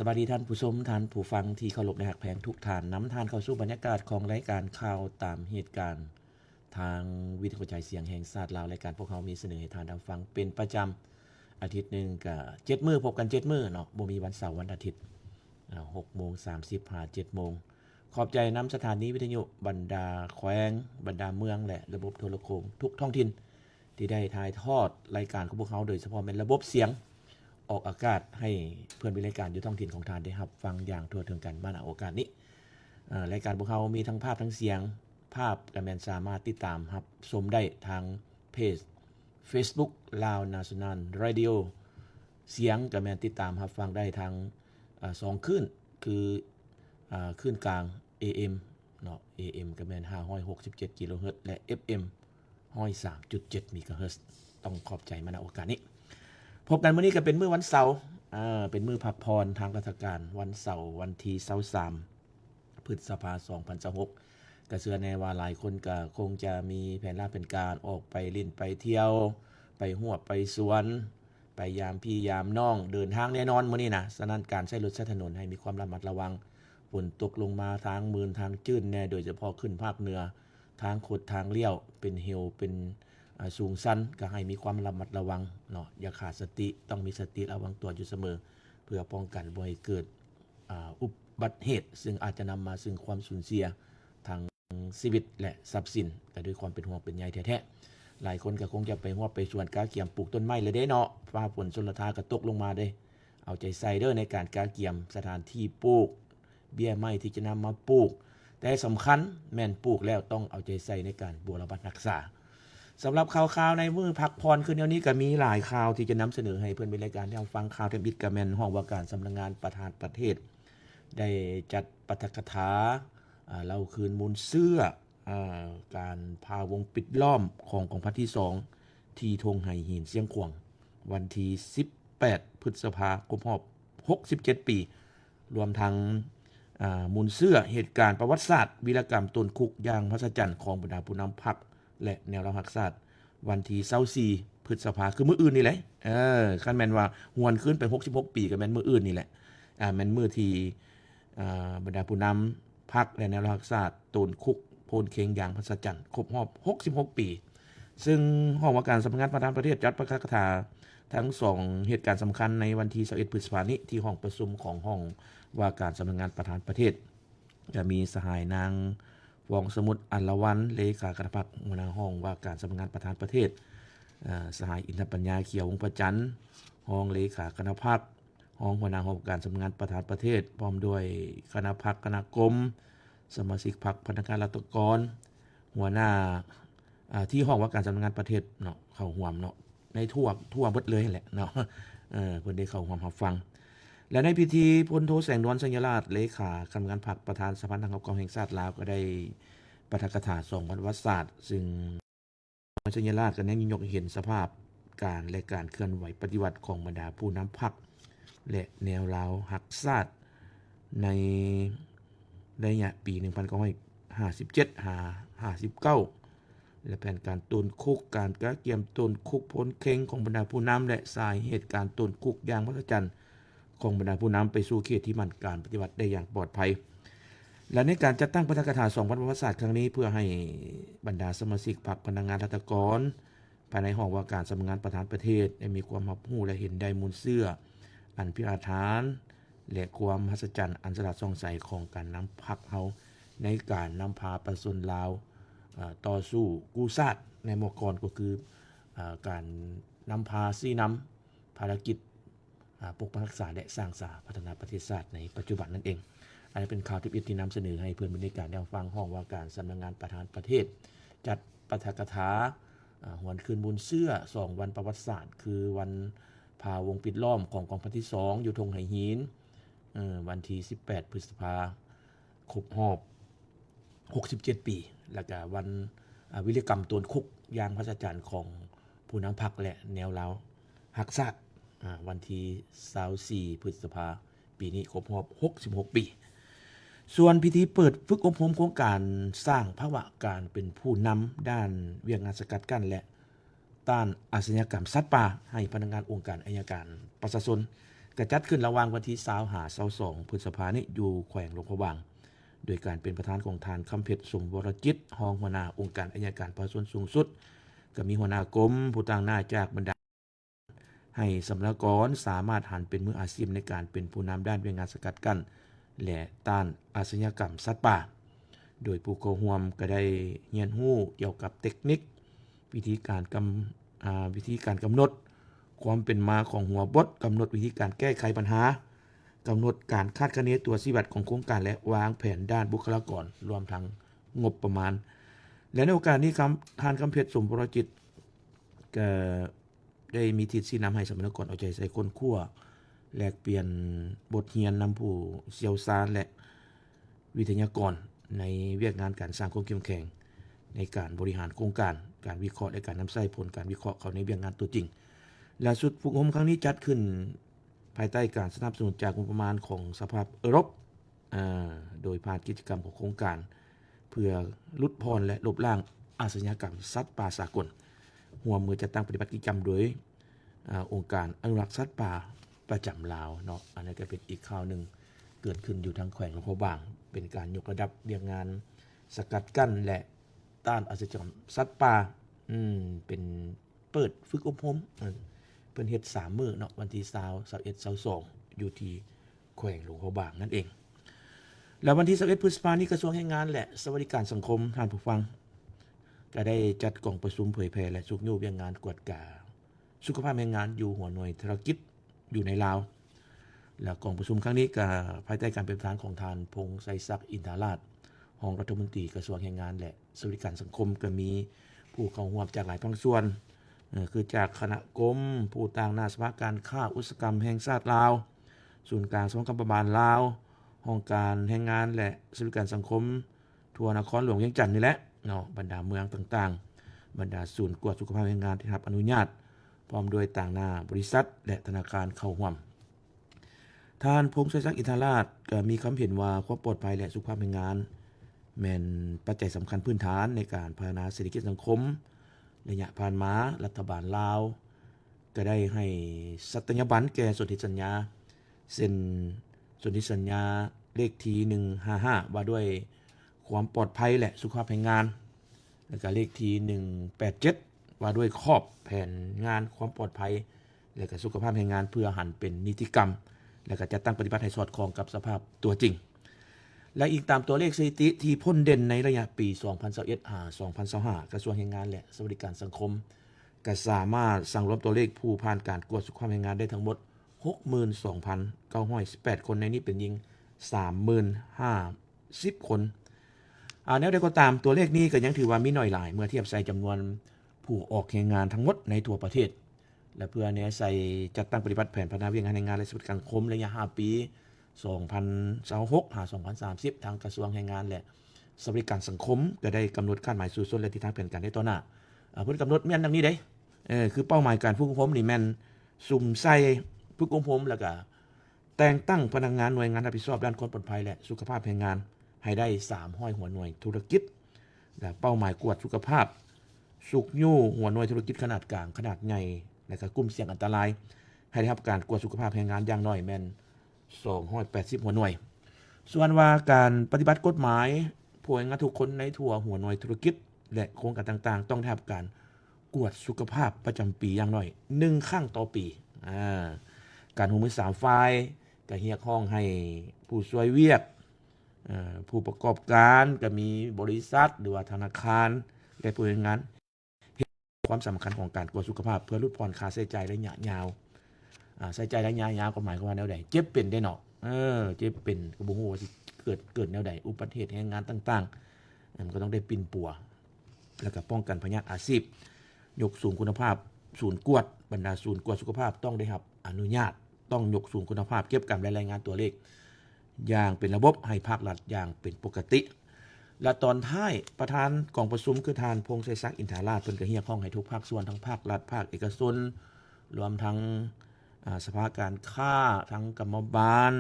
สวัสดีท่านผู้ชมท่านผู้ฟังที่เคารพในหักแพงทุกท่านน้ำทานเข้าสู่บรรยากาศของรายการข่าวตามเหตุการณ์ทางวิทยุกระจายเสียงแห่งชาติลาวรายการพวกเขามีเสนอให้ท่านรับฟังเป็นประจำอาทิตย์หนึ่งก็7มื้อพบกัน7มื้อเนาะบ่มีวันเสาร์วันอาทิตย์6:30 7โมงขอบใจน้ำสถานีวิทยุบรรดาแขวงบรรดาเมืองและระบบโทรโคมทุกท้องถิ่นที่ได้ถ่ายทอดรายการของพวกเขาโดยเฉพาะเป็นระบบเสียงออกอากาศให้เพื่อนบริการอยู่ท้องถิ่นของทานได้รับฟังอย่างทั่วถึงกันมาณโอกาสนี้รายการพวกเขามีทั้งภาพทั้งเสียงภาพก็แม่นสามารถติดตามรับชมได้ทางเพจ Facebook Lao National Radio เสียงก็แม่นติดตามรับฟังได้ทาง2คลื่นคือคลื่นกลาง AM เนาะ AM ก็แม่น567กิโลเฮิรตซ์และ FM 103.7เมกะเฮิรตซ์ต้องขอบใจมาณโอกาสนี้พบกันมื้อนี้ก็เป็นมื้อวันเสาร์เป็นมื้อพักผ่อนทางราชการวันเสาร์วันที่23พฤษภาคม2026ก็เชื่อแน่ว่าหลายคนก็คงจะมีแผนเป็นการออกไปเล่นไปเที่ยวไปฮวดไปสวนไปยามพี่ยามน้องเดินทางแน่นอนมื้อนี้นะฉะนั้นการใช้รถใช้ถนนให้มีความระมัดระวังฝนตกลงมาทางมืนทางจื้นแน่โดยเฉพาะขึ้นภาคเหนือทางขดทางเลี้ยวเป็นเฮลเป็นสูงสั้นก็ให้มีความระมัดระวังเนาะอย่าขาดสติต้องมีสติระวังตัวอยู่เสมอเพื่อป้องกันบ่ให้เกิดอุบัติเหตุซึ่งอาจจะนำมาซึ่งความสูญเสียทางชีวิตและทรัพย์สินก็ด้วยความเป็นห่วงเป็นใยแท้ๆหลายคนก็คงจะไปฮวดไปสวนกาเกียมปลูกต้นไม้เลยเด้เนาะฟ้าฝนชลทาก็ตกลงมาเด้เอาใจใส่เด้อในการกาเกียมสถานที่ปลูกเบี้ยไม้ที่จะนำมาปลูกแต่สำคัญแม่นปลูกแล้วต้องเอาใจใส่ในการบูรณะรักษาสำหรับข่าวๆในมื้อพักผ่อนคืนนี้ก็มีหลายข่าวที่จะนำเสนอให้เพื่อนเป็นรายการที่ฟังข่าวเทมบิดกะแมนห้องว่าการสำนักงานประธานประเทศได้จัดปาฐกถาเล่าคืนมูลเสื้อการพาวงปิดล้อมของกองพันที่2ที่ธงไหหินเสียงขวงวันที่18พฤษภาคมรอบ67ปีรวมทั้งมูลเสื้อเหตุการณ์ประวัติศาสตร์วีรกรรมต้นคุกอย่างพระสัจจรรย์ของบรรดาผู้นำพรรคและแนวรหักศาสตร์วันที่24พฤษภาคือมื้ออื่นนี่แหละคันแม่นว่าหวนขึ้นไป66ปีก็แม่นมื้ออื่นนี่แหละแม่นมื้อที่บรรดาผู้นำพรรคและแนวรหักศาสตร์ต้นคุกโพนเค็งอย่างพระสัจจรรย์ครบรอบ66ปีซึ่งห้องว่าการสำนักงานประธานประเทศจัดปาฐกถาทั้ง2เหตุการณ์สำคัญในวันที่21พฤษภาคมนี้ที่ห้องประชุมของห้องว่าการสำนักงานประธานประเทศจะมีสหายนางวองสมุทรอัลละวันเลขาคณะพรรคหัวหน้าห้องว่าการสำนักงานประธานประเทศสหายอินทปัญญาเขียววงประจันทร์ห้องเลขาคณะพรรคห้องหัวหน้าห้องการสำนักงานประธานประเทศพร้อมด้วยคณะพรรคคณะกรมสมาชิกพรรคพนักงานรัฐกรหัวหน้าที่ห้องว่าการสำนักงานประเทศเนาะเข้าร่วมเนาะในทั่วเบิดเลยแหละเนาะเพิ่นได้เข้าร่วมรับฟังและในพิธีพลโทแสงนวลสัญราชเลขาคณะกรรมการพรรคประธานสภาทางการแห่งชาติลาวก็ได้ปาฐกถา2ประวัติศาสตร์ซึ่งสัญราชก็ได้ยกเห็นสภาพการและการเคลื่อนไหวปฏิวัติของบรรดาผู้นำพรรคและแนวลาวหักศาสตร์ในระยะปี1957-59และแผนการต้นคุกการกะเกียมต้นคุกพ้นเค็งของบรรดาผู้นำและสาเหตุการต้นคุกอย่างพระจันทร์ของบรรดาผู้นำไปสู่เขตที่มั่นการปฏิบัติได้อย่างปลอดภัยและในการจัดตั้งปาฐกถา2ประวัติศาสตร์ครั้งนี้เพื่อให้บรรดาสมาชิกพรรคพนักงานรัฐกรภายในห้องว่าการสำนักงานประธานประเทศได้มีความรับรู้และเห็นได้มูลเสื้ออันพิอาถรรพ์และความมหัศจรรย์อันสลัดส่องใสของการนำพรรคเฮาในการนำพาประชาชนลาวต่อสู้กู้ชาติในเมื่อก่อนก็คือการนำพาซี่นำภารกิจปกปักรักษาและสร้างสาพัฒนาประเทศชาติในปัจจุบันนั่นเองอันนี้เป็นข่าวที่นำเสนอให้เพื่อนบรรยากาศได้ฟังห้องว่าการสำนักงานประธานประเทศจัดปาฐกถาหวนคืนบุญเสื้อ2วันประวัติศาสตร์คือวันพาวงปิดล้อมของกองพันที่2อยู่ธงไหหินวันที่18พฤษภาคมรอบ67ปีแล้วก็วันวิรกรรมต้นคุกอย่างพระสัจจรรย์ของผู้นำพรรคและแนวลาวหักศาสตร์วันที่24พฤษภาคมปีนี้ครบรอบ66ปีส่วนพิธีเปิดฝึกอบรมโครงการสร้างภาวะการเป็นผู้นำด้านเวียงงานสกัดกั้นและต้านอาชญากรรมสัตว์ป่าให้พนักงานองค์การอัยการประชาชน กระจัดขึ้นระหว่างวันที่20-22 พฤษภาคมนี้อยู่แขวงหลวงพระบางโดยการเป็นประธานของทานคำเพชรสมวรจิตรองหัวหน้าองค์การอัยการประชาชนสูงสุดก็มีหัวหน้ากรมผู้ต่างหน้าจากบรรดาให้สำนักกรสามารถหันเป็นมืออาชีพในการเป็นผู้นำด้านเวียงงานสกัดกั้นและต้านอาชญากรรมสัตว์ป่าโดยผู้เข้าร่วมก็ได้เรียนรู้เกี่ยวกับเทคนิควิธีการกำหนดความเป็นมาของหัวบทกำหนดวิธีการแก้ไขปัญหากำหนดการคาดคะเนตัวชีวิตของโครงการและวางแผนด้านบุคลากรรวมทั้งงบประมาณและในโอกาสนี้ทานคำเพชรสมวรจิตรก็ได้มีทิศชี้นำให้สมณกรเอาใจใส่คนคั่วแลกเปลี่ยนบทเรียนนำผู้เชี่ยวชาญและวิทยากรในเวียกงานการสร้างความเข้มแข็งในการบริหารโครงการการวิเคราะห์และการนำใช้ผลการวิเคราะห์เข้าในเวียกงานตัวจริงล่าสุดฝึกอบรมครั้งนี้จัดขึ้นภายใต้การสนับสนุนจากงบประมาณของสภาพยุโรปโดยผ่านกิจกรรมของโครงการเพื่อลดพรและลบล้างอาชญากรรมสัตว์ป่าสากลร่วมมือจัดตั้งปฏิบัติกิจกรรมโดยองค์การอนุรักษ์สัตว์ป่าประจำลาวเนาะอันนี้ก็เป็นอีกข่าวหนึ่งเกิดขึ้นอยู่ทางแขวงหลวงพระบางเป็นการยกระดับเวียงงานสกัดกั้นและต้านอาชญากรรมสัตว์ป่าเป็นเปิดฝึกอบรมเพิ่นเฮ็ด3 มื้อเนาะวันที่20 21 22อยู่ที่แขวงหลวงพระบางนั่นเองแล้ววันที่21 พฤษภาคมนี้กระทรวงแรงงานและสวัสดิการสังคมท่านผู้ฟังก็ได้จัดกล่องประชุมเผยแพร่และสุกโยเวียงงานกวดกาสุขภาพแรงงานอยู่หัวหน่วยธุรกิจอยู่ในลาวแล้วกล่องประชุมครั้งนี้ก็ภายใต้การเป็นประธานของทานพงษ์ไสศักดิ์อินทาราชรองรัฐมนตรีกระทรวงแรงงานและสวัสดิการสังคมก็มีผู้เข้าร่วมจากหลายภาคส่วนคือจากคณะกรมผู้ต่างหน้าสภาการค้าอุตสาหกรรมแห่งชาติลาวศูนย์กลางสำนักงานประมาณลาวห้องการแรงงานและสวัสดิการสังคมทั่วนครหลวงเวียงจันทน์นี่แหละเนาะบรรดาเมืองต่างๆบรรดาศูนย์กวดสุขภาพแรงงานที่รับอนุญาตพร้อมด้วยต่างหน้าบริษัทและธนาคารเข้าร่วมท่านพงษ์ไสศักดิ์อินทาราชก็มีความเห็นว่าความปลอดภัยและสุขภาพแรงงานแม่นปัจจัยสำคัญพื้นฐานในการพัฒนาเศรษฐกิจสังคมระยะผ่านมารัฐบาลลาวก็ได้ให้สัตยาบันแก่สนธิสัญญาเซ็นสนธิสัญญาเลขที่155ว่าด้วยความปลอดภัยและสุขภาพแรงงานแล้วก็เลขที่187ว่าด้วยครอบแผนงานความปลอดภัยและก็สุขภาพแรงงานเพื่อหันเป็นนิติกรรมและก็จัดตั้งปฏิบัติให้สอดคล้องกับสภาพตัวจริงและอีกตามตัวเลขสถิติที่พ้นเด่นในระยะปี 2021-2025 กระทรวงแรงงานและสวัสดิการสังคมก็สามารถสั่งรวมตัวเลขผู้ผ่านการกวดสุขภาพแรงงานได้ทั้งหมด 62,918 คนในนี้เป็นหญิง 30,050 คนแนวใดก็ตามตัวเลขนี้ก็ยังถือว่ามีน้อยหลายเมื่อเทียบใส่จำนวนผู้ออกแรงงานทั้งหมดในทั่วประเทศและเพื่อแนใส่จัดตั้งปฏิบัติแผนพัฒนาเวียงงานแรงงานและสวัสดิการสังคมระยะ5 ปี 2026-2030 ทางกระทรวงแรงงานและสวัสดิการสังคมก็ได้กำหนดคาดหมายสู่ส่วนและทิศทางแผนการในต่อหน้าเพิ่นกำหนดแม่นดังนี้เด้คือเป้าหมายการฝึกอบรมนี่แม่นสุ่มใส่ฝึกอบรมแล้วก็แต่งตั้งพนักงานหน่วยงานรับผิดชอบด้านความปลอดภัยและสุขภาพแรงงานให้ได้300หัวหน่วยธุรกิจและเป้าหมายกวดสุขภาพสุขยู่หัวหน่วยธุรกิจขนาดกลางขนาดใหญ่และก็กลุ่มเสี่ยงอันตรายให้ได้รับการกวดสุขภาพแรงงานอย่างน้อยแม่น280หัวหน่วยส่วนว่าการปฏิบัติกฎหมายผู้แรงงานทุกคนในทั่วหัวหน่วยธุรกิจและโครงการต่างๆต้องได้รับการกวดสุขภาพประจำปีอย่างน้อย1ครั้งต่อปีการร่วมมือ3ฝ่ายก็เรียกร้องให้ผู้ช่วยเวียกผู้ประกอบการก็มีบริษัทหรือว่าธนาคารและผู้แรงงานเห็นความสำคัญของการกวดสุขภาพเพื่อลดพรค่าใช้จ่ายระยะยาวใช้จ่ายระยะยาวก็หมายความว่าแนวใดเจ็บเป็นได้เนาะเจ็บเป็นก็บ่ฮู้ว่าสิเกิดแนวใดอุบัติเหตุแรงงานต่างๆมันก็ต้องได้ปิ่นปัวแล้วก็ป้องกันพยาธิอาชีพยกสูงคุณภาพศูนย์กวดบรรดาศูนย์กวดสุขภาพต้องได้รับอนุญาตต้องยกสูงคุณภาพเก็บกำและรายงานตัวเลขอย่างเป็นระบบให้ภาครัฐอย่างเป็นปกติและตอนท้ายประธานกองประชุมคือทานพงษ์ไสศักดิ์อินทาราชเพิ่นก็เรียกร้องให้ทุกภาคส่วนทั้งภาครัฐภาคเอกชนรวมทั้งสภาการค้าทั้งกรรมบาล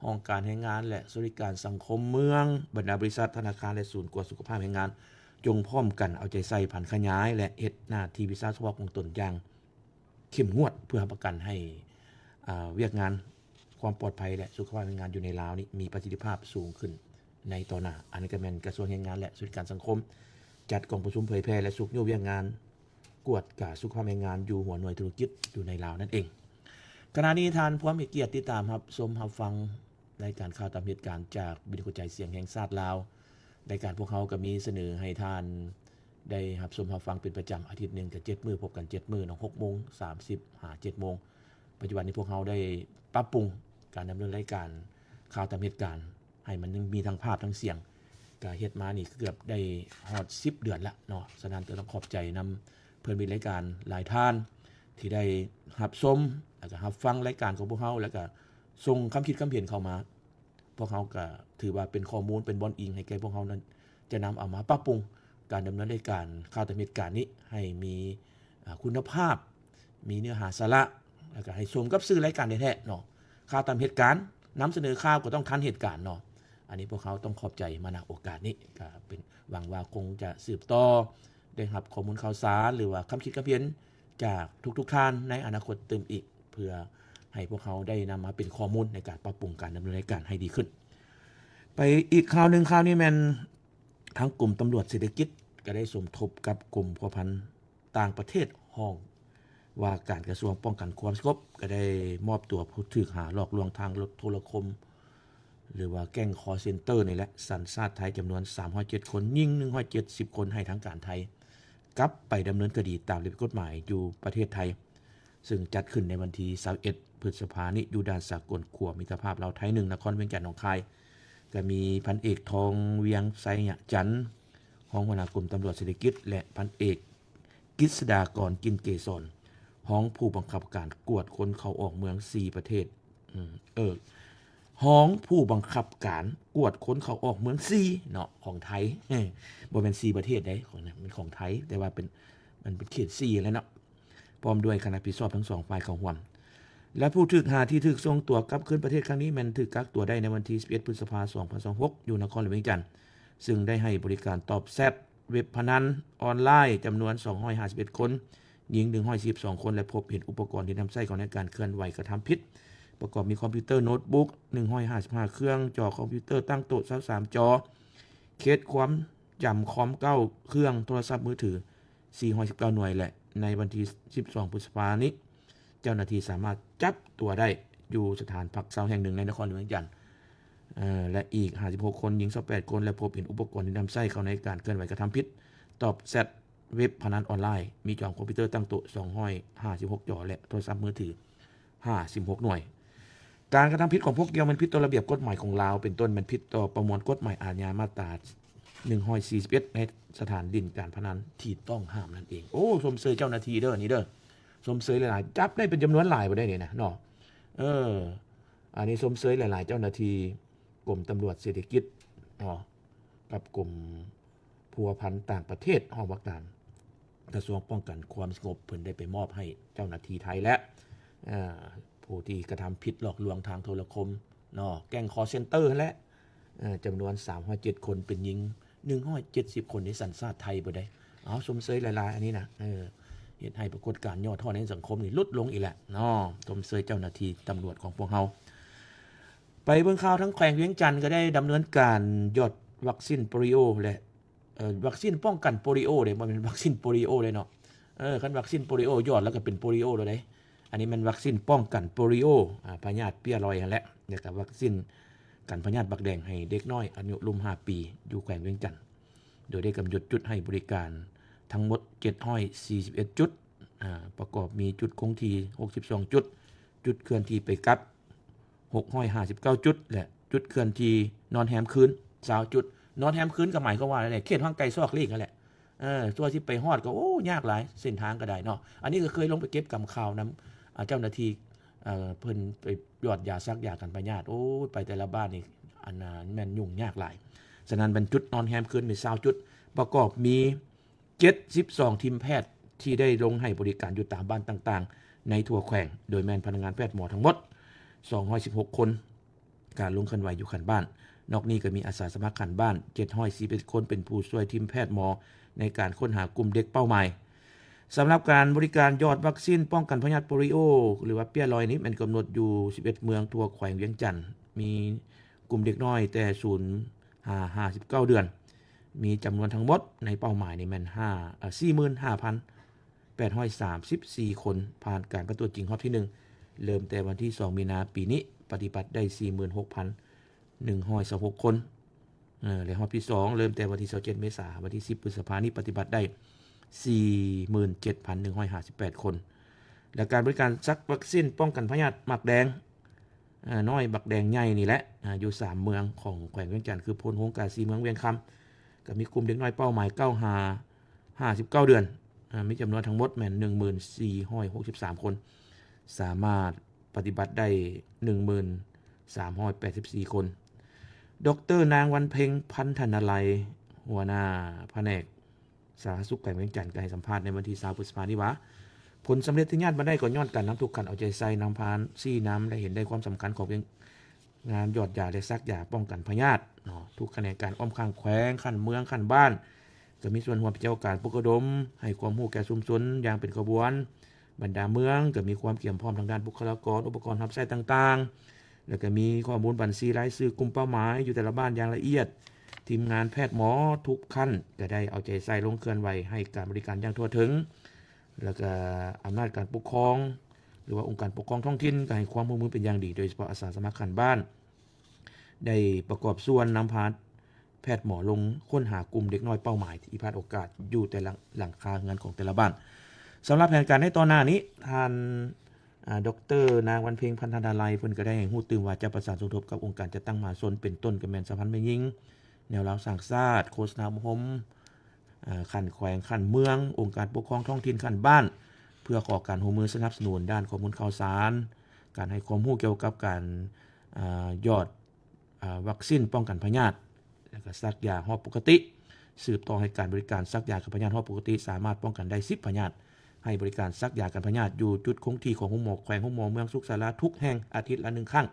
ห้องการแรงงานและสวัสดิการสังคมเมืองบรรดาบริษัทธนาคารและศูนย์กวดสุขภาพแรงงานจงพร้อมกันเอาใจใส่ผันขยายและเฮ็ดหน้าที่วิชาเฉพาะของตนอย่างเข้มงวดเพื่อประกันให้ เวียกงานความปลอดภัยและสุขภาพแรงงานอยู่ในลาวนี่มีประสิทธิภาพสูงขึ้นในต่อหน้าอันนี้ก็แม่นกระทรวงแรงงานและสวัสดิการสังคมจัดกองประชุมเผยแพร่และสุขโยเวียกงานกวดกาสุขภาพแรงงานอยู่หัวหน่วยธุรกิจอยู่ในลาวนั่นเองขณะนี้ท่านผู้มีเกียรติติดตามครับชมรับฟังรายการข่าวตามเหตุการณ์จากวิทยุกระจายเสียงแห่งชาติลาวรายการพวกเขาก็มีเสนอให้ท่านได้รับชมรับฟังเป็นประจำอาทิตย์นึงก็7มื้อพบกัน7มื้อเนาะ 6:30 7 โมงปัจจุบันนี้พวกเขาได้ปรับปรุงการดำเนินรายการข่าวตามเหตุการณ์ให้มันมีทั้งภาพทั้งเสียงก็เฮ็ดมานี่เกือบได้ฮอด10 เดือนละเนาะฉะนั้นต้องขอบใจนำเพิ่นมีรายการหลายท่านที่ได้รับชมแล้วก็รับฟังรายการของพวกเขาแล้วก็ส่งคำคิดคำเห็นเข้ามาพวกเขาก็ถือว่าเป็นข้อมูลเป็นบอนอิงให้แก่พวกเขานั้นจะนำเอามาปรับปรุงการดำเนินรายการข่าวตามเหตุการณ์นี้ให้มีคุณภาพมีเนื้อหาสาระแล้วก็ให้ชมกับสื่อรายการแท้ๆเนาะข่าวตามเหตุการณ์นำเสนอข่าวก็ต้องทันเหตุการณ์เนาะอันนี้พวกเขาต้องขอบใจมาณโอกาสนี้ก็เป็นหวังว่าคงจะสืบต่อได้รับข้อมูลข่าวสารหรือว่าคำคิดคำเห็นจากทุกๆท่านในอนาคตเติมอีกเพื่อให้พวกเขาได้นำมาเป็นข้อมูลในการปรับปรุงการดำเนินรายการให้ดีขึ้นไปอีกข่าวนึงข่าวนี้แม่นทางกลุ่มตำรวจเศรษฐกิจก็ได้สมทบกับกลุ่มพัวพันต่างประเทศห้องว่าการกระทรวงป้องกันความสงบก็ได้มอบตัวผู้ถูกหาหลอกลวงทางโทรคมหรือว่าแก๊งคอลเซ็นเตอร์นี่แหละสัญชาติไทยจำนวน307คนยิง170คนให้ทางการไทยกลับไปดำเนินคดีตามระเบียบกฎหมายอยู่ประเทศไทยซึ่งจัดขึ้นในวันที่21 พฤษภาคมนี้อยู่ด่านสากลขัวมิตรภาพลาวไทย1นครเวียงจันทน์หนองคายก็มีพันเอกทองเวียงไซยะจันทร์รองหัวหน้ากลุ่มตำรวจเศรษฐกิจและพันเอกกฤษดากรกินเกษรห้องผู้บังคับการกวดคนเข้าออกเมือง4ประเทศห้องผู้บังคับการกวดคนเข้าออกเมือง4เนาะของไทยบ่เป็น4ประเทศได้ของมันของไทยแต่ว่ามันเป็นเขต4แล้วเนาะพร้อมด้วยคณะพิสอบทั้ง2ฝ่ายเข้าร่วมและผู้ถูกหาที่ถูกส่งตัวกลับคืนประเทศครั้งนี้มันถูกกักตัวได้ในวันที่11 พฤษภาคม 2026อยู่นครหลวงเวียงจันทน์ซึ่งได้ให้บริการตอบแชทเว็บพนันออนไลน์จำนวน251คนหญิง112คนและพบเห็นอุปกรณ์ที่นำใช้ในการเคลื่อนไหวกระทำผิดประกอบมีคอมพิวเตอร์โน้ตบุ๊ก155เครื่องจอคอมพิวเตอร์ตั้งโต๊ะ23จอเคสความจำคอม9เครื่องโทรศัพท์มือถือ419หน่วยและในวันที่12 พฤษภาคมนี้เจ้าหน้าที่สามารถจับตัวได้อยู่สถานพักเซาแห่งหนึ่งในนครหลวงเวียงจันทน์และอีก56คนหญิง28คนและพบเห็นอุปกรณ์ที่นำใช้เข้าในการเคลื่อนไหวกระทำผิดตอบแชทเว็บพนันออนไลน์มีจอคอมพิวเตอร์ตั้งโต๊ะ256จอและโทรศัพท์มือถือ56หน่วยการกระทำผิดของพวกเกี่ยวมันผิดต่อระเบียบกฎหมายของลาวเป็นต้นมันผิดต่อประมวลกฎหมายอาญามาตรา141ในสถานดินการพนันที่ต้องห้ามนั่นเองโอ้สมเสยเจ้าหน้าที่เด้อนี่เด้อสมเสยหลายๆจับได้เป็นจำนวนหลายบ่ได้นี่นะเนาะอันนี้สมเสยหลายๆเจ้าหน้าที่กรมตำรวจเศรษฐกิจกับกรมพัวพันต่างประเทศห้องว่าการกระทรวงป้องกันความสงบเพิ่นได้ไปมอบให้เจ้าหน้าที่ไทยและผู้ที่กระทำผิดหลอกลวงทางโทรคมเนาะแก๊งคอลเซ็นเตอร์และจำนวน307คนเป็นหญิง170คนในสัญชาติไทยบ่ได้เอาสมเสยหลายๆอันนี้นะเฮ็ดให้ปรากฏการณ์ย่อท่อในสังคมนี่ลดลงอีกแหละเนาะสมเสยเจ้าหน้าที่ตำรวจของพวกเฮาไปเบิ่งข่าวทั้งแขวงเวียงจันทน์ก็ได้ดำเนินการยอดวัคซีนโปลิโอและวัคซีนป้องกันโปลิโอเด้บ่แม่นวัคซีนโปลิโอเลยเนาะคันวัคซีนโปลิโอยอดแล้วก็เป็นโปลิโอแล้วเด้อันนี้มันวัคซีนป้องกันโปลิโอพยาธิเปียรอยนั่นแหละแล้วก็วัคซีนกันพยาธิบักแดงให้เด็กน้อยอายุรุ่ม5ปีอยู่แขวงเวียงจันทน์โดยได้กำหนดจุดให้บริการทั้งหมด741จุดประกอบมีจุดคงที่62จุดจุดเคลื่อนที่ไปกลับ659จุดและจุดเคลื่อนที่นอนแฮมคืน20จุดนอนแฮมคืนก็หมายความว่าอะไรเขตห้างไกลซอกลีกนั่นแหละตัวที่ไปฮอดก็โอ้ยากหลายเส้นทางก็ได้เนาะอันนี้ก็เคยลงไปเก็บกำข่าวนํเจ้าหน้าที่เพิ่นไปยอดยาซักยากันพยาธิโอ้ไปแต่ละบ้านนี่อันนั้นแม่นยุ่งยากหลายฉะนั้นบรรจุดนอนแฮมคืนมี20จุดประกอบมี72ทีมแพทย์ที่ได้ลงให้บริการอยู่ตามบ้านต่างๆในทั่วแขวงโดยแม่นพนักงานแพทย์หมอทั้งหมด216คนการลงเคลื่อนไหวอยู่ขันบ้านนอกนี้ก็มีอาสาสมัครขันบ้าน741คนเป็นผู้ช่วยทีมแพทย์หมอในการค้นหากลุ่มเด็กเป้าหมาย สำหรับการบริการยอดวัคซีนป้องกันพยาธิโปลิโอหรือว่าเปี้ยลอยนี้มันกำหนดอยู่11เมืองทั่วแขวงเวียงจันทน์มีกลุ่มเด็กน้อยแต่0-59 เดือนมีจำนวนทั้งหมดในเป้าหมายนี่มัน45,834 คนผ่านการประตรวจจริงรอบที่ 1เริ่มแต่วันที่2มีนาปีนี้ปฏิบัติได้ 46,126 คนและรอบที่2เริ่มแต่วันที่27เมษายนวันที่10พฤษภาคมนี้ปฏิบัติได้ 47,158 คนและการบริการซักวัคซีนป้องกันพยาธิหมักแดงน้อยบักแดงใหญ่นี่แหละอยู่3เมืองของแขวงเวียงจันทน์คือพลโฮงกาสีเมืองเวียงคำก็มีกลุ่มเด็กน้อยเป้าหมาย59 เดือนมีจำนวนทั้งหมดแม่น 1463 คนสามารถปฏิบัติได้ 1384 คนดร.นางวันเพ็งพันธนาลัยหัวหน้าแผนกสาธารณสุขแขวงเวียงจันทน์ก็ให้สัมภาษณ์ในวันที่20พฤษภาคมนี้ว่าผลสำเร็จที่ญาติมาได้ก็ย้อนกันน้ำทุกขันเอาใจใส่นำพานซี่น้ำและเห็นได้ความสำคัญของงานยอดยาและซักยาป้องกันพยาธิทุกคะแนนการอ้อมข้างแขวงขันเมืองขันบ้านก็มีส่วนร่วมเป็นเจ้าการปลุกระดมให้ความรู้แก่ชุมชนอย่างเป็นขบวนบรรดาเมืองก็มีความเกี่ยมพร้อมทางด้านบุคลากรอุปกรณ์รับใช้ต่างๆแล้วก็มีข้อมูลบัญชีรายชื่อกลุ่มเป้าหมายอยู่แต่ละบ้านอย่างละเอียดทีมงานแพทย์หมอทุกขั้นก็ได้เอาใจใส่ลงเคลื่อนไหวให้การบริการอย่างทั่วถึงแล้วก็อำนาจการปกครองหรือว่าองค์การปกครองท้องถิ่นก็ให้ความร่วมมือเป็นอย่างดีโดยเฉพาะอาสาสมัครขันบ้านได้ประกอบส่วนนำพาแพทย์หมอลงค้นหากลุ่มเด็กน้อยเป้าหมายที่พลาดโอกาสอยู่แต่หลังคาเงินของแต่ละบ้านสำหรับแผนการในตอนหน้านี้ท่านดร.นางวันเพ็งพันธนาลัยเพิ่นก็ได้ให้ฮู้ตื่นว่าจะประสานสมทบกับองค์การจัดตั้งมหาชนเป็นต้นกับแม่นสะพันธ์แม่ยิงแนวราวสร้างชาติโฆษณาคมขันแขวงขันเมืององค์การปกครองท้องถิ่นขันบ้านเพื่อขอการร่วมมือสนับสนุนด้านข้อมูลข่าวสารการให้ความรู้เกี่ยวกับการยอดวัคซีนป้องกันพยาธิและก็ซักยาฮอบปกติสืบต่อให้การบริการซักยากับพยาธิฮอบปกติสามารถป้องกันได้10พยาธิให้บริการซักยากันพยาธิอยู่จุดคงที่ของห้องหมอแขวงห้องหมอเมืองสุขศาลาทุกแห่งอาทิตย์ละ1ครั้ง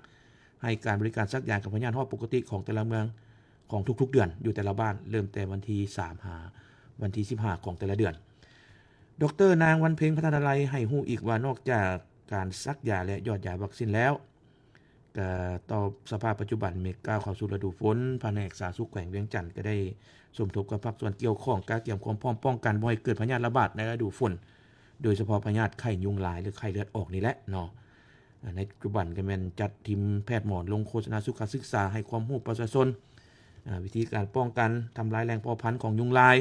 ให้การบริการซักยากับพยาธิฮอบปกติของแต่ละเมืองของทุกๆเดือนอยู่แต่ละบ้านเริ่มแต่วันที่3หาวันที่15ของแต่ละเดือนดร.นางวันเพ็งพัฒนาลัยให้ฮู้อีกว่านอกจากการซักยาและยอดยาวัคซีนแล้วก็ต่อสภาพปัจจุบันเมก้าวเข้าสู่ฤดูฝนแผนกสาธารณสุขแขวงเวียงจันทน์ก็ได้สมทบกับภาคส่วนเกี่ยวข้องการเตรียมความพร้อมป้องกันบ่ให้เกิดพยาธิระบาดในฤดูฝนโดยเฉพาะพยาธิไข้ยุงลายหรือไข้เลือดออกนี่แหละเนาะในปัจจุบันก็แม่นจัดทีมแพทย์หมอลงโฆษณาสุขศึกษาให้ความรู้ประชาชนวิธีการป้องกันทำลายแหล่งเพาะพันธุ์ของยุงลาย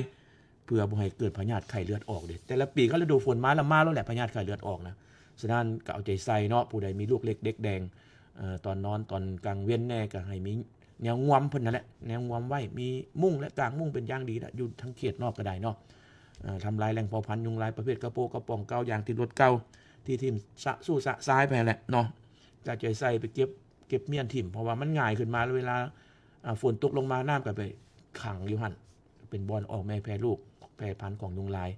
เพื่อบ่ให้เกิดพยาธิไข้เลือดออกเด้แต่ละปีก็ฤดูฝนมาแล้วแหละพยาธิไข้เลือดออกนะฉะนั้นก็เอาใจใส่เนาะผู้ใดมีลูกเล็กเด็กแดงตอนนอนตอนกลางเว้นแน่ก็ให้มีแนวงวมเพิ่นนั่นแหละแนวงวมไว้มีมุ้งและกลางมุ้งเป็นอย่างดีนะอยู่ทั้งเขตนอกก็ได้เนาะทำลายแหล่งเพาะพันธุ์ยุงลายประเภทกระโปงกระป๋องเก่าอย่างที่รถเก่าที่ทิ่มสู้ซ้ายไปแหละเนาะก็ใจใส่ไปเก็บเมียนทิ่มเพราะว่ามันง่ายขึ้นมาเวลาฝนตกลงมาน้ำก็ไปขังอยู่หั่นเป็นบอลออกแม่แพร่ลูกแพร่พันธุ์ของยุงลาย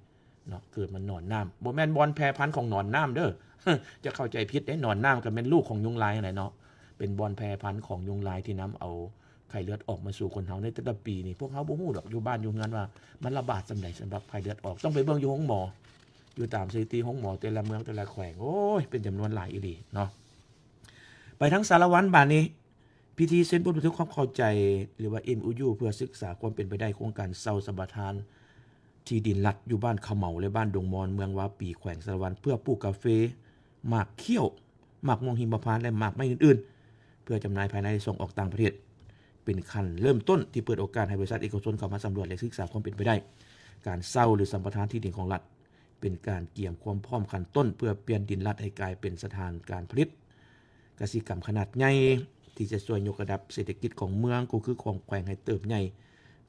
เนาะเกิดมันหนอนน้ำบ่แม่นบอลแพร่พันธุ์ของหนอนน้ำเด้อ จะเข้าใจผิดได้หนอนน้ำก็เป็นลูกของยุงลายอะไรเนาะเป็นบอลแพร่พันธุ์ของยุงลายที่นำเอาไข้เลือดออกมาสู่คนเฮาในแต่ละปีนี่พวกเฮาบ่ฮู้ดอกอยู่บ้านอยู่งานว่ามันระบาดสำใดสำหรับไข้เลือดออกต้องไปเบิ่งอยู่ห้องหมออยู่ตามสถิติห้องหมอแต่ละเมืองแต่ละแขวงโอ้ยเป็นจำนวนหลายอีหลีเนาะไปทั้งสารวัตรบ้านนี้พิธีเซ็นบันทึกความเข้าใจหรือว่า MOU เพื่อศึกษาความเป็นไปได้โครงการเซาสมปทานที่ดินรัฐอยู่บ้านขะเหมาและบ้านดงมอนเมืองวาปีแขวงสารวัตรเพื่อปลูกกาแฟหมากเขี้ยวหมากม่วงหิมพานต์และหมากไม้อื่นๆเพื่อจำหน่ายภายในส่งออกต่างประเทศเป็นขั้นเริ่มต้นที่เปิดโอกาสให้บริษัทเอกชนเข้ามาสำรวจและศึกษาความเป็นไปได้การเซาหรือสัมปทานที่ดินของรัฐเป็นการเกี่ยมความพร้อมขั้นต้นเพื่อเปลี่ยนดินรัฐให้กลายเป็นสถานการผลิตกสิกรรมขนาดใหญ่ที่จะช่วยยกระดับเศรษฐกิจของเมืองก็คือของแขวงให้เติบใหญ่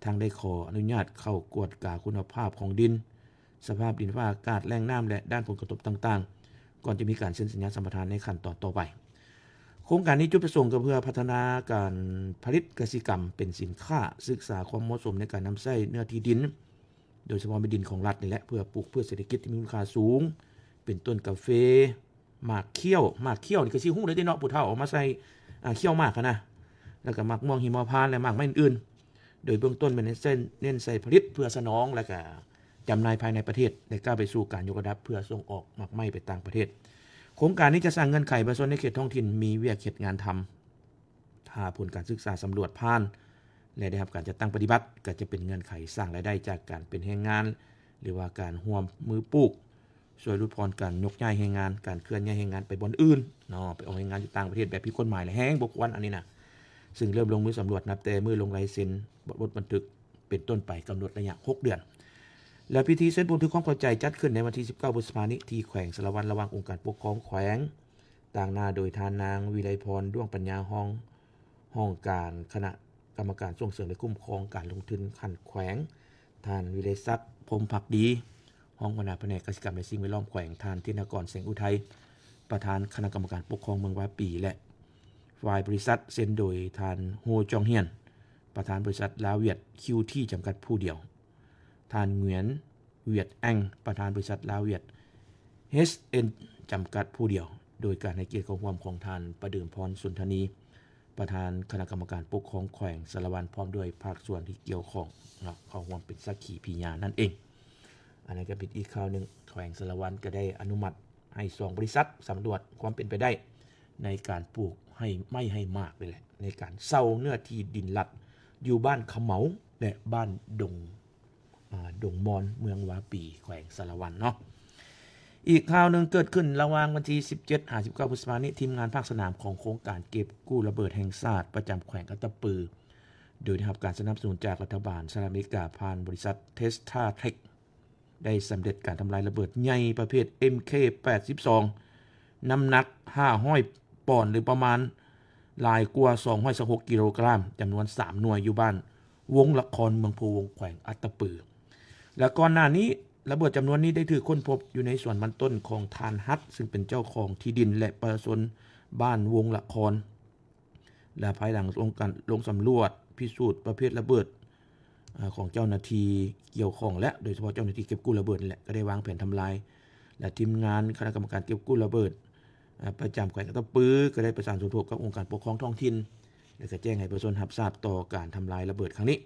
ทางได้ขออนุญาตเข้ากวดกาคุณภาพของดินสภาพดินฟ้าอากาศแหล่งน้ำและด้านผลกระทบต่างๆก่อนจะมีการเซ็นสัญญาสัมปทานในขั้นตอนต่อไปโครงการนี้จุดประสงค์ก็เพื่อพัฒนาการผลิตกสิกรรมเป็นสินค้าศึกษาความเหมาะสมในการนำใช้เนื้อที่ดินโดยเฉพาะเป็นดินของรัฐนี่แหละเพื่อปลูกเพื่อเศรษฐกิจที่มีมูลค่าสูงเป็นต้นกาแฟหมากเขี้ยวนี่ก็สิฮู้ได้เนาะผู้เฒ่าเอามาใส่เขี้ยวหมากนะแล้วก็หมากม่วงหิมพานต์และหมากไม้อื่นๆโดยเบื้องต้นเป็นเน้นใส่ผลิตเพื่อสนองและก็ จำหน่ายภายในประเทศและก้าวไปสู่การยกระดับเพื่อส่งออกหมากไม้ไปต่างประเทศโครงการนี้จะสร้างเงื่อนไขประชาชนในเขตท้องถิ่นมีเวียกเขตงานทำถ้าผลการศึกษาสำรวจผ่านและได้รับการจัดตั้งปฏิบัติก็จะเป็นเงื่อนไขสร้างรายได้จากการเป็นแรงงานหรือว่าการร่วมมือปลูกช่วยลดพรการยกย้ายแรงงานการเคลื่อนย้ายแรงงานไปบอนอื่นเนาะไปเอาแรงงานอยู่ต่างประเทศแบบผิดกฎหมายและแห้งบ่ควรอันนี้นะซึ่งเริ่มลงมือสำรวจนับแต่มือลงลายเซ็นบทบันทึกเป็นต้นไปกำหนดระยะ6เดือนและพิธีเซ็นบันทึกความเข้าใจจัดขึ้นในวันที่19พฤษภาคมนี้ที่แขวงสารวัตรระหว่างองค์การปกครองแขวงต่างหน้าโดยทานนางวิไลพรด้วงปัญญาห้องการคณะกรรมการส่งเสริมและคุ้มครองการลงทุนขั้นแขวงท่านวิไลศักดิ์พรหมภักดีห้องหัวหน้าแผนกกสิกรรมและสิ่งแวดล้อมแขวงท่านธินกรแสงอุทัยประธานคณะกรรมการปกครองเมืองวาปีและฝ่ายบริษัทเซ็นโดยท่านโฮจองเฮียนประธานบริษัทลาวเวียดคิวที่จำกัดผู้เดียวท่านเหงียนเวียดแองประธานบริษัทลาวเวียด HN จำกัดผู้เดียวโดยการให้เกียรติของความของท่านประดื่มพรสุนทนีประธานคณะกรรมการปกครองแขวงสารวัตรพร้อมด้วยภาคส่วนที่เกี่ยวข้องเข้าร่วมเป็นสักขีพยานนั่นเองอันนี้ก็เป็นอีกข่าวหนึ่งแขวงสารวัตรก็ได้อนุมัติให้2บริษัทสำรวจความเป็นไปได้ในการปลูกให้ไม่ให้มากเลยแหละในการเซาเนื้อที่ดินลัดอยู่บ้านขเหมาและบ้านดงมอนเมืองวาปีแขวงสารวัตรเนาะอีกข่าวหนึ่งเกิดขึ้นระหว่างวันที่17-19พฤษภาคมนี้ทีมงานภาคสนามของโครงการเก็บกู้ระเบิดแห่งชาติประจำแขวงอัตตปือโดยได้รับการสนับสนุนจากรัฐบาลสหรัฐอเมริกาผ่านบริษัทเทสทาเทคได้สำเร็จการทำลายระเบิดใหญ่ประเภท MK82 น้ำหนัก500 ปอนด์หรือประมาณลายกว่า216 กิโลกรัมจำนวน3หน่วยอยู่บ้านวงละครเมืองโพวงแขวงอัตตปือและก่อนหน้านี้ระเบิดจำนวนนี้ได้ถูกค้นพบอยู่ในส่วนบรรต้นของทานฮัตซึ่งเป็นเจ้าของที่ดินและประชาชนบ้านวงละครและภายหลังลงสำรวจพิสูจน์ประเภทระเบิดของเจ้าหน้าที่เกี่ยวข้องและโดยเฉพาะเจ้าหน้าที่เก็บกู้ระเบิดนี่แหละก็ได้วางแผนทำลายและทีมงานคณะกรรมการเก็บกู้ระเบิดประจำแขวงอัตตปือก็ได้ประสานสมทบกับองค์การปกครองท้องถิ่นและก็แจ้งให้ประชาชนรับทราบต่อการทำลายระเบิดครั้งนี้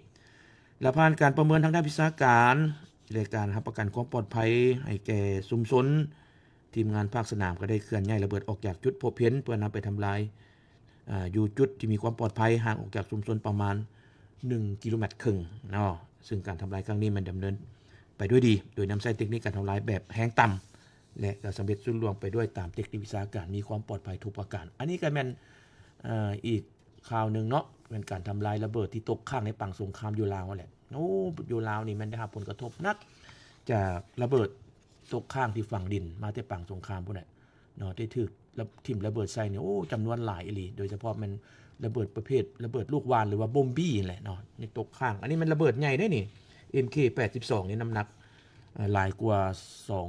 และผ่านการประเมินทางด้านวิชาการและการรับประกันความปลอดภัยให้แก่ชุมชนทีมงานภาคสนามก็ได้เคลื่อนย้ายระเบิดออกจากจุดพบเห็นเพื่อนำไปทำลายอยู่จุดที่มีความปลอดภัยห่างออกจากชุมชนประมาณ1 กิโลเมตรครึ่งเนาะซึ่งการทำลายครั้งนี้มันดำเนินไปด้วยดีโดยนำใช้เทคนิคการทำลายแบบแห้งต่ำและก็สำเร็จรุ่ล่วงไปด้วยตามเทคนิควิชาการมีความปลอดภัยทุกประการอันนี้ก็เป็นอีกข่าวหนึ่งเนาะเป็นการทำลายระเบิดที่ตกข้างในปังสงครามยูลาวนั่นแหละอยู่ลาวนี่มันได้รับผลกระทบนักจากระเบิดตกข้างที่ฝั่งดินมาแต่ปังสงครามพวกนั้นเนาะที่ถูกทิ่มระเบิดใส่เนี่ยจำนวนหลายอีหลีโดยเฉพาะมันระเบิดประเภทระเบิดลูกวานหรือว่าบอมบี้แหละเนาะนี่ตกข้างอันนี้มันระเบิดใหญ่ได้นี่ MK82 นี่น้ำหนักหลายกว่า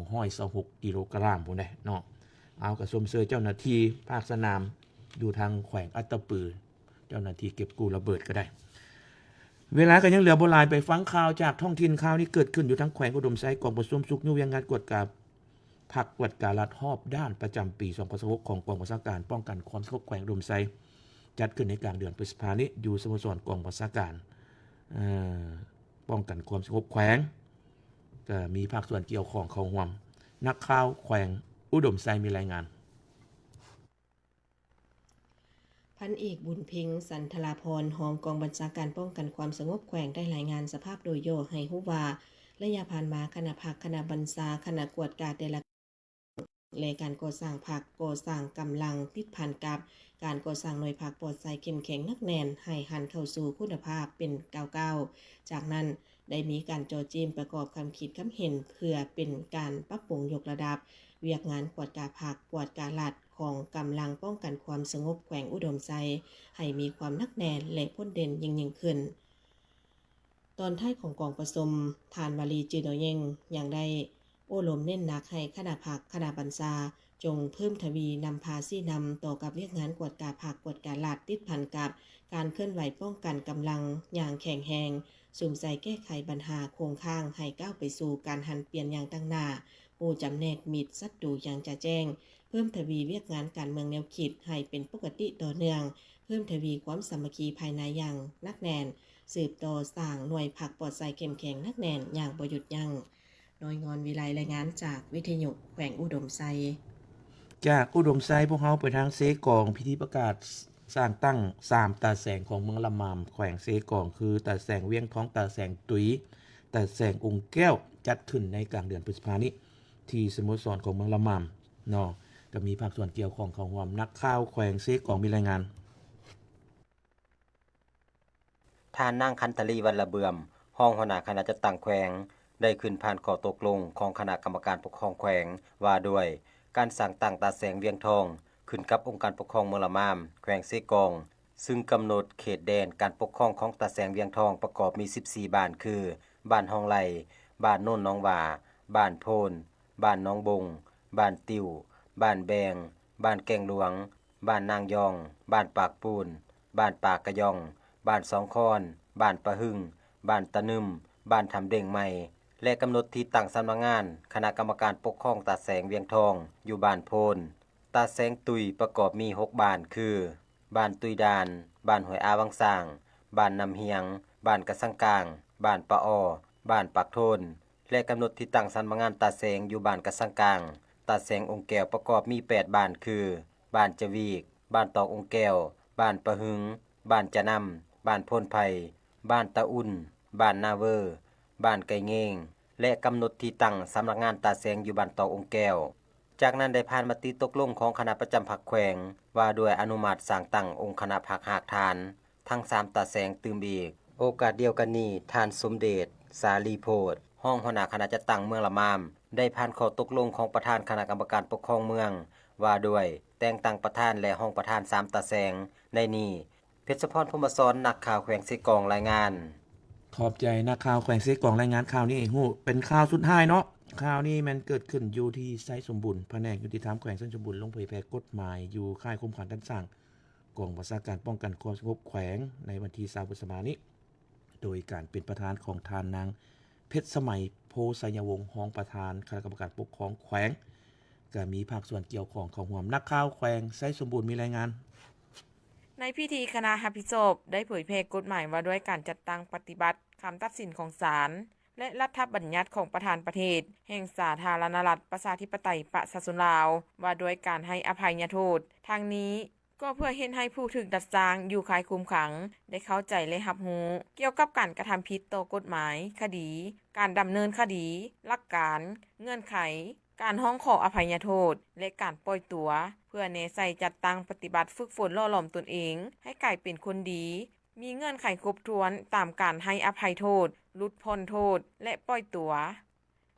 226 กิโลกรัมพวกนั้นเนาะเอากระสมเสยเจ้าหน้าที่ภาคสนามอยู่ทางแขวงอัตตปือเจ้าหน้าที่เก็บกู้ระเบิดก็ได้เวลาก็ยังเหลือบ่หลายไปฟังข่าวจากท้องถิ่นข่าวนี้เกิดขึ้นอยู่ทั้งแขวงอุดมไซกองประชุมสุขยุยังงานกวดกับผักกวดการลัดหอบด้านประจำปี2026ของกองบัญชาการป้องกันความสงบแขวงอุดมไซจัดขึ้นในกลางเดือนพฤษภาคมนี้อยู่สโมสรกองบัญชาการป้องกันความสงบแขวงก็มีภาคส่วนเกี่ยวข้องเข้าร่วมนักข่าวแขวงอุดมไซมีรายงานพันเอกบุญเพ็งสันทลาพรรองกองบัญชาการป้องกันความสงบแขวงได้รายงานสภาพโดยย่อให้ฮู้ว่าระยะผ่านมาคณะพักคณะบัญชาคณะกวดกาแต่ละและการก่อสร้างพักก่อสร้างกำลังติดพันกับการก่อสร้างหน่วยพักปลอดภัยเข้มแข็งนักแน่นให้หันเข้าสู่คุณภาพเป็นก้าวๆจากนั้นได้มีการโจทย์จิ้มประกอบคำคิดคำเห็นเพื่อเป็นการปรับปรุงยกระดับเวียกงานกวดกาพักกวดกาลัดของกำลังป้องกันความสงบแขวงอุดมไซให้มีความนักแน่นและพ้นเด่นยิ่งขึ้นตอนท้ายของกองประชุมทานวลีจือโดเยงอย่างได้โอ้ลมเน้นหนักให้คณะพักคณะบัญชาจงเพิ่มทวีนำพาซี่นำต่อกับเรียกงานกวดกาผักกวดกาลัดติดพันกับการเคลื่อนไหวป้องกันกำลังอย่างแข็งแรงสุ่มใส่แก้ไขปัญหาโครงข้างให้ก้าวไปสู่การหันเปลี่ยนอย่างตั้งหน้าผู้จำแนกมิตรศัตรูอย่างจะแจ้งเพิ่มทวีเวียกงานการเมืองแนวคิดให้เป็นปกติต่อเนื่องเพิ่มทวีความสามัคคีภายในอย่างนักแน่นสืบต่อสร้างหน่วยผักปลอดภัยเข้มแข็งนักแน่นอย่างบ่หยุดยั้ง น้อยงอนวิไลรายงานจากวิทยุแขวงอุดมไซ จากอุดมไซพวกเขาไปทางเซกองพิธีประกาศสร้างตั้ง3ตาแสงของเมืองละมามแขวงเซกองคือตาแสงเวียงท้องตาแสงตุยตาแสงองค์แก้วจัดขึ้นในกลางเดือนพฤษภาคมนี้ที่สโมสรของเมืองละมามเนาะก็มีภาคส่วนเกี่ยวของของความนักข่าวแขวงเซกองมีรายงานท่านนางคันธลีวันละเบือมห้องหัวหน้าคณะจัดตั้งแขวงได้ขึ้นผ่านข้อตกลงของคณะกรรมการปกครองแขวงว่าด้วยการสั่งตั้งตาแสงเวียงทองขึ้นกับองค์การปกครองเมืองละมามแขวงเซกองซึ่งกำหนดเขตแดนการปกครองของตาแสงเวียงทองประกอบมี14บ้านคือบ้านห้องไหลบ้านโน่นน้องหว่าบ้านโพนบ้านน้องบงบ้านติวบ้านแบงบ้านแกงหลวงบ้านนางยองบ้านปากปูนบ้านปากกะยองบ้านสองคอนบ้านปะหึ่งบ้านตะนึมบ้านทำเด้งใหม่และกำหนดที่ตั้งสำนักงานคณะกรรมการปกครองตาแสงเวียงทองอยู่บ้านโพนตาแสงตุยประกอบมี6บ้านคือบ้านตุยดานบ้านหวยอาวังสร้างบ้านนำเฮียงบ้านกระสังกลางบ้านปะออบ้านปากโทนและกำหนดที่ตั้งสำนักงานตาแสงอยู่บ้านกระสังกลางตาแสงองค์แก้วประกอบมี8บ้านคือบ้านจะวีกบ้านตอกองค์แก้วบ้านปะหึงบ้านจะนำบ้านโพนไผ่บ้านตะอุ่นบ้านนาเวอร์บ้านไก่เงงและกำหนดที่ตั้งสำนักงานตาแสงอยู่บ้านตอกองค์แก้วจากนั้นได้ผ่านมติตกลงของคณะประจำพรรคแขวงว่าด้วยอนุมัติสร้างตั้งองค์คณะพรรคหากฐานทั้ง3ตาแสงตื่มอีกโอกาสเดียวกันนี้ท่านสมเด็จสาลีโพธห้องหัวหน้าคณะจัดตั้งเมืองละมามได้ผ่านข้อตกลงของประธานคณะกรรมการปกครองเมืองว่าด้วยแต่งตั้งประธานและห้องประธาน3ตาแสงในนี้เพชรพรพรหมสอนนักข่าวแขวงเซกองรายงานขอบใจนักข่าวแขวงเซกองรายงานข่าวนี้ฮู้เป็นข่าวสุดท้ายเนาะข่าวนี้มันเกิดขึ้นอยู่ที่ไซสมบูรณ์แผนกยุติธรรมแขวงไซสมบูรณ์ลงเผยแพร่กฎหมายอยู่ค่ายคุมขังการสร้างกองบัญชาการป้องกันความสงบแขวงในวันที่20พฤษภาคมนี้โดยการเป็นประธานของทานนางเพชรสมัยโพไสยวงศ์รองประธานคณะกรรมการปกครองแขวงก็มีภาคส่วนเกี่ยวของของร่วมนักข่าวแขวงไซสมบูรณ์มีรายงานในพิธีคณะรับผิดชอบได้เผยแพร่กฎหมายว่าด้วยการจัดตั้งปฏิบัติคำตัดสินของศาลและรัฐบัญญัติของประธานประเทศแห่งสาธารณรัฐประชาธิปไตยประชาชนลาวว่าด้วยการให้อภัยโทษทางนี้ก็เพื่อเห็นให้ผู้ถูกดัดจางอยู่ค่ายคุมขังได้เข้าใจและรับรู้เกี่ยวกับการกระทำผิดต่อกฎหมายคดีการดำเนินคดีหลักการเงื่อนไขการร้องขออภัยโทษและการปล่อยตัวเพื่อแนใส่จัดตั้งปฏิบัติฝึกฝนล่อหลอมตนเองให้กลายเป็นคนดีมีเงื่อนไขครบถ้วนตามการให้อภัยโทษลดพ้นโทษและปล่อยตัว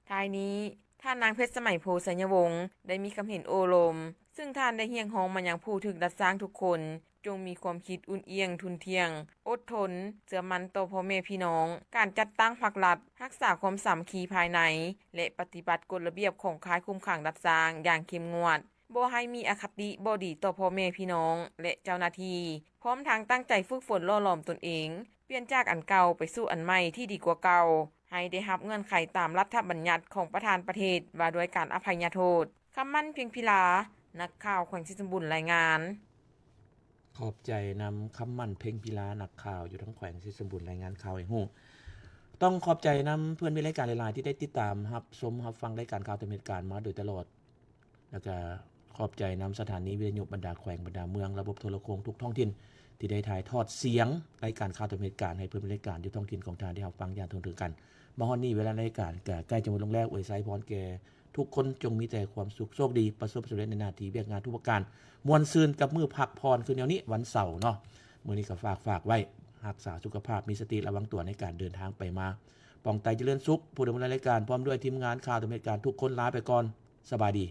ท้ายนี้ท่านนางเพชรสมัยโพสัญญวงศ์ได้มีคำเห็นโอโลมซึ่งท่านได้เฮียงฮ้องมายังผู้ถูกดัดสร้างทุกคนจงมีความคิดอุ่นเอียงทุนเทียงอดทนเชื่อมั่นต่อพ่อแม่พี่น้องการจัดตั้งพรรครัฐรักษาความสามัคคีภายในและปฏิบัติกฎระเบียบของค่ายคุมขังดัดสร้างอย่างเข้มงวดบ่ให้มีอคติบ่ดีต่อพ่อแม่พี่น้องและเจ้าหน้าที่พร้อมทั้งตั้งใจฝึกฝนล่อหลอมตนเองเปลี่ยนจากอันเก่าไปสู่อันใหม่ที่ดีกว่าเก่าให้ได้รับเงื่อนไขตามรัฐบัญญัติของประธานประเทศว่าด้วยการอภัยโทษคำมั่นเพียงพิลานักข่าวแขวงสิสมบูรณ์รายงานขอบใจนำคำมั่นเพ่งพิลานักข่าวอยู่ทั้งแขวงสิสมบูรณ์รายงานข่าวให้ฮู้ต้องขอบใจนำเพื่อนมีรายการหลายๆที่ได้ติดตามรับชมรับฟังรายการข่าวตามเหตุการณ์มาโดยตลอดแล้วก็ขอบใจนำสถานีวิทยุบรรดาแขวงบรรดาเมืองระบบโทรโข่งทุกท้องถิ่นที่ได้ถ่ายทอดเสียงรายการข่าวตามเหตุการณ์ให้เพื่อนมีรายการอยู่ท้องถิ่นของทางได้รับฟังอย่างทั่วถึงกันมาฮอดนี้เวลารายการก็ใกล้จะหมดลงแล้วอวยไซพรแก่ทุกคนจงมีแต่ความสุขโชคดีประสบผลสำเร็จในหน้าที่เวียกงานทุกประการมวลซืนกับมือพักพรคือแนวนี้วันเสาร์เนาะมื้อนี้ก็ฝากไว้รักษาสุขภาพมีสติระวังตัวในการเดินทางไปมาปองไตเจริญสุขผู้ดำเนินรายการพร้อมด้วยทีมงานข่าวตามเหตุการณ์ทุกคนลาไปก่อนสบายดี